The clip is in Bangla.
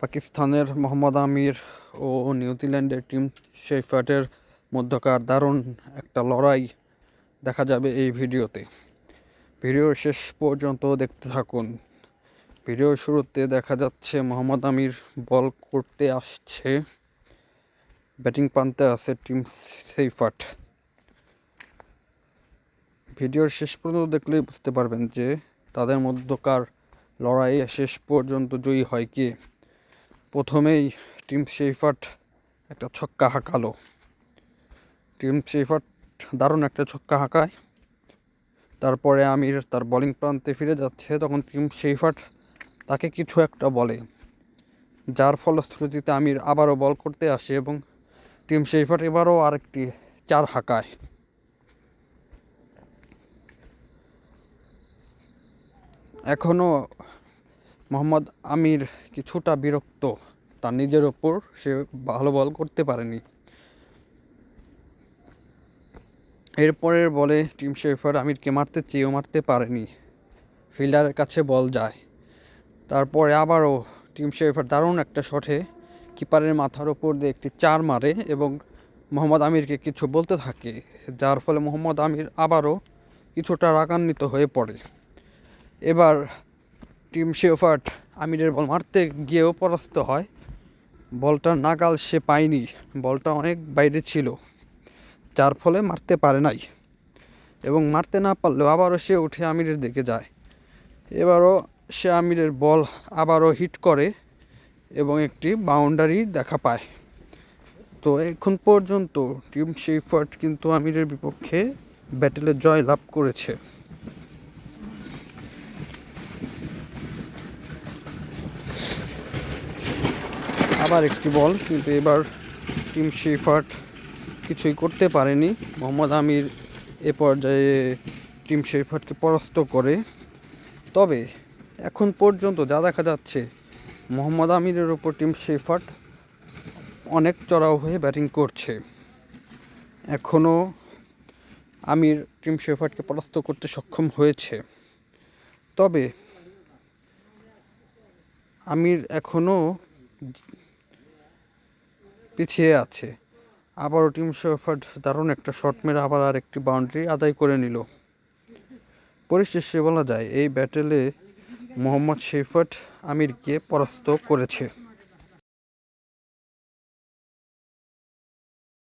পাকিস্তানের মোহাম্মদ আমির ও নিউজিল্যান্ডের টিম শেফার্টের মধ্যকার দারুণ একটা লড়াই দেখা যাবে এই ভিডিওতে। ভিডিও শেষ পর্যন্ত দেখতে থাকুন। ভিডিওর শুরুতে দেখা যাচ্ছে মোহাম্মদ আমির বল করতে আসছে, ব্যাটিং প্রান্তে আছে টিম শেফার্ট। ভিডিওর শেষ পর্যন্ত দেখলেই বুঝতে পারবেন যে তাদের মধ্যকার লড়াইয়ে শেষ পর্যন্ত জয়ী হয় কে। প্রথমেই টিম শেফার্ট একটা ছক্কা হাঁকালো। টিম শেফার্ট দারুণ একটা ছক্কা হাঁকায়। তারপরে আমির তার বোলিং প্রান্তে ফিরে যাচ্ছে, তখন টিম শেফার্ট তাকে কিছু একটা বলে, যার ফলশ্রুতিতে আমির আবারও বল করতে আসে এবং টিম শেফার্ট এবারও আরেকটি 4 হাঁকায়। এখনও মোহাম্মদ আমির কিছুটা বিরক্ত তার নিজের ওপর, সে ভালো বল করতে পারেনি। এরপরের বলে টিম শেফার্ট আমিরকে মারতে চেয়েও মারতে পারেনি, ফিল্ডারের কাছে বল যায়। তারপরে আবারও টিম শেফার্ট দারুণ একটা শটে কিপারের মাথার ওপর দিয়ে একটি 4 মারে এবং মোহাম্মদ আমিরকে কিছু বলতে থাকে, যার ফলে মোহাম্মদ আমির আবারও কিছুটা রাগান্বিত হয়ে পড়ে। এবার টিম শেফার্ট আমিরের বল মারতে গিয়েও পরাস্ত হয়। বলটা নাগাল সে পায়নি, বলটা অনেক বাইরে ছিল, যার ফলে মারতে পারে নাই এবং মারতে না পারলেও আবারও সে উঠে আমিরের দিকে যায়। এবারও সে আমিরের বল আবারও হিট করে এবং একটি বাউন্ডারি দেখা পায়। তো এখন পর্যন্ত টিম শেফার্ট কিন্তু আমিরের বিপক্ষে ব্যাটেলে জয় লাভ করেছে। আবার একটি বল, কিন্তু এবার টিম শেফার্ট কিছুই করতে পারেনি। মোহাম্মদ আমির এ পর্যায়ে টিম শেফার্টকে পরাস্ত করে। তবে এখন পর্যন্ত যা দেখা যাচ্ছে, মোহাম্মদ আমিরের ওপর টিম শেফার্ট অনেক চড়াও হয়ে ব্যাটিং করছে। এখনও আমির টিম শেফার্টকে পরাস্ত করতে সক্ষম হয়েছে, তবে আমির এখনও পিছিয়ে আছে। আবারও টিম শেফার্ট দারুণ একটা শট মেরে আবার আরেকটি বাউন্ডারি আদায় করে নিল। পরিশেষে বলা যায় এই ব্যাটেলে মোহাম্মদ শেফার্ট আমিরকে পরাস্ত করেছে।